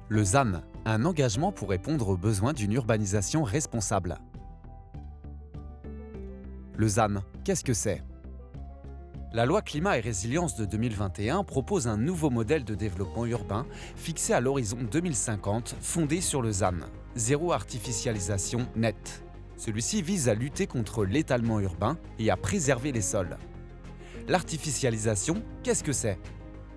Le ZAN, un engagement pour répondre aux besoins d'une urbanisation responsable. Le ZAN, qu'est-ce que c'est? La loi Climat et Résilience de 2021 propose un nouveau modèle de développement urbain fixé à l'horizon 2050 fondé sur le ZAN, zéro artificialisation nette. Celui-ci vise à lutter contre l'étalement urbain et à préserver les sols. L'artificialisation, qu'est-ce que c'est?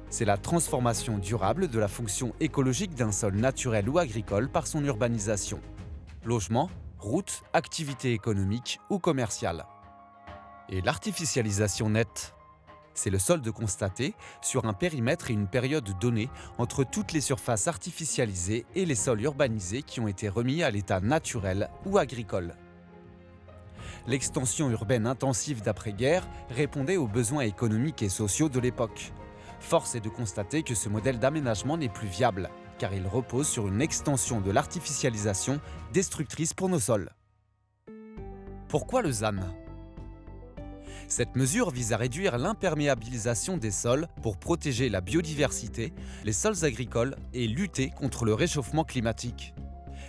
C'est la transformation durable de la fonction écologique d'un sol naturel ou agricole par son urbanisation. Logement, routes, activités économiques ou commerciales. Et l'artificialisation nette? C'est le solde constaté sur un périmètre et une période donnée entre toutes les surfaces artificialisées et les sols urbanisés qui ont été remis à l'état naturel ou agricole. L'extension urbaine intensive d'après-guerre répondait aux besoins économiques et sociaux de l'époque. Force est de constater que ce modèle d'aménagement n'est plus viable, car il repose sur une extension de l'artificialisation destructrice pour nos sols. Pourquoi le ZAN ? Cette mesure vise à réduire l'imperméabilisation des sols pour protéger la biodiversité, les sols agricoles et lutter contre le réchauffement climatique.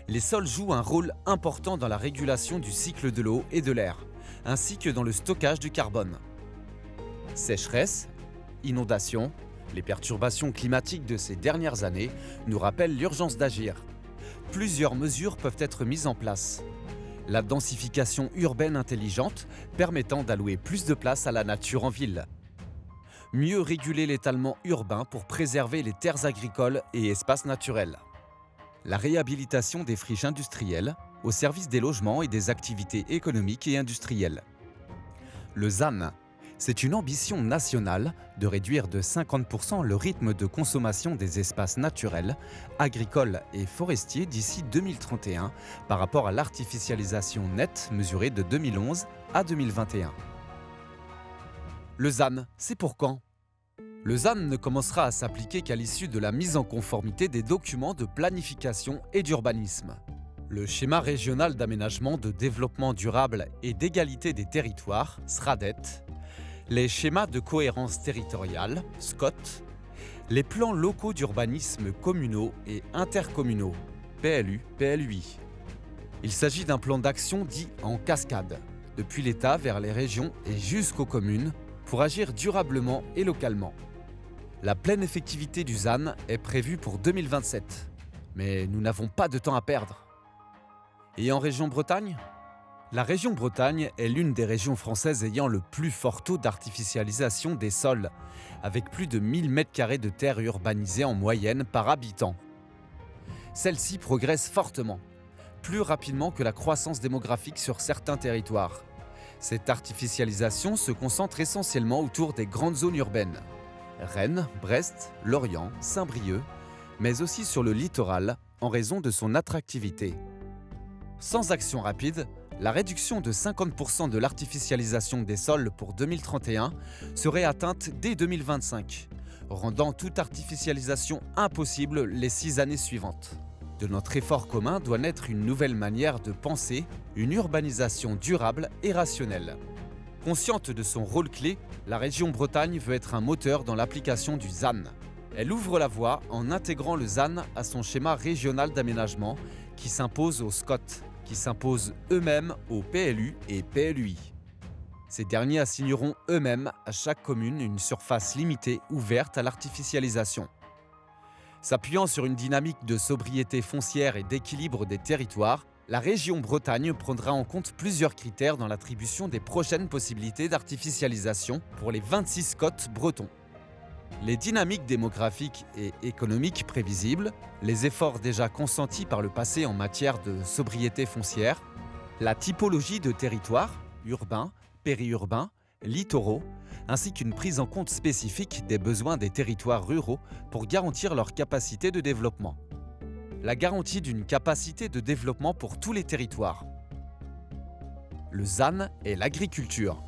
Les sols jouent un rôle important dans la régulation du cycle de l'eau et de l'air, ainsi que dans le stockage du carbone. Sécheresse, inondations, les perturbations climatiques de ces dernières années nous rappellent l'urgence d'agir. Plusieurs mesures peuvent être mises en place. La densification urbaine intelligente permettant d'allouer plus de place à la nature en ville. Mieux réguler l'étalement urbain pour préserver les terres agricoles et espaces naturels. La réhabilitation des friches industrielles au service des logements et des activités économiques et industrielles. Le ZAN, c'est une ambition nationale de réduire de 50% le rythme de consommation des espaces naturels, agricoles et forestiers d'ici 2031 par rapport à l'artificialisation nette mesurée de 2011 à 2021. Le ZAN, c'est pour quand ? Le ZAN ne commencera à s'appliquer qu'à l'issue de la mise en conformité des documents de planification et d'urbanisme. Le schéma régional d'aménagement de développement durable et d'égalité des territoires, SRADET, les schémas de cohérence territoriale, SCOT, les plans locaux d'urbanisme communaux et intercommunaux, PLU, PLUI. Il s'agit d'un plan d'action dit en cascade, depuis l'État vers les régions et jusqu'aux communes, pour agir durablement et localement. La pleine effectivité du ZAN est prévue pour 2027, mais nous n'avons pas de temps à perdre. Et en région Bretagne ? La région Bretagne est l'une des régions françaises ayant le plus fort taux d'artificialisation des sols, avec plus de 1000 m² de terre urbanisée en moyenne par habitant. Celle-ci progresse fortement, plus rapidement que la croissance démographique sur certains territoires. Cette artificialisation se concentre essentiellement autour des grandes zones urbaines. Rennes, Brest, Lorient, Saint-Brieuc, mais aussi sur le littoral en raison de son attractivité. Sans action rapide, la réduction de 50% de l'artificialisation des sols pour 2031 serait atteinte dès 2025, rendant toute artificialisation impossible les 6 années suivantes. De notre effort commun doit naître une nouvelle manière de penser, une urbanisation durable et rationnelle. Consciente de son rôle clé, la région Bretagne veut être un moteur dans l'application du ZAN. Elle ouvre la voie en intégrant le ZAN à son schéma régional d'aménagement qui s'impose aux SCOT, qui s'imposent eux-mêmes aux PLU et PLUI. Ces derniers assigneront eux-mêmes à chaque commune une surface limitée ouverte à l'artificialisation. S'appuyant sur une dynamique de sobriété foncière et d'équilibre des territoires, la région Bretagne prendra en compte plusieurs critères dans l'attribution des prochaines possibilités d'artificialisation pour les 26 SCOT bretons. Les dynamiques démographiques et économiques prévisibles, les efforts déjà consentis par le passé en matière de sobriété foncière, la typologie de territoires, urbains, périurbains, littoraux, ainsi qu'une prise en compte spécifique des besoins des territoires ruraux pour garantir leur capacité de développement. La garantie d'une capacité de développement pour tous les territoires. Le ZAN est l'agriculture.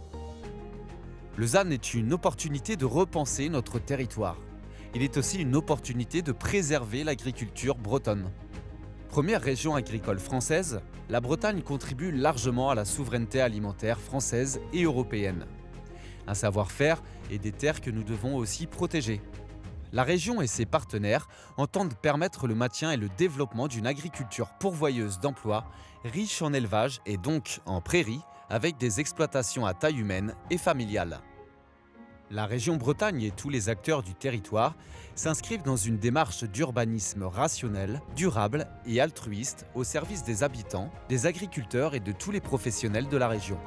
Le ZAN est une opportunité de repenser notre territoire. Il est aussi une opportunité de préserver l'agriculture bretonne. Première région agricole française, la Bretagne contribue largement à la souveraineté alimentaire française et européenne. Un savoir-faire et des terres que nous devons aussi protéger. La région et ses partenaires entendent permettre le maintien et le développement d'une agriculture pourvoyeuse d'emplois, riche en élevage et donc en prairies, avec des exploitations à taille humaine et familiale. La région Bretagne et tous les acteurs du territoire s'inscrivent dans une démarche d'urbanisme rationnel, durable et altruiste au service des habitants, des agriculteurs et de tous les professionnels de la région.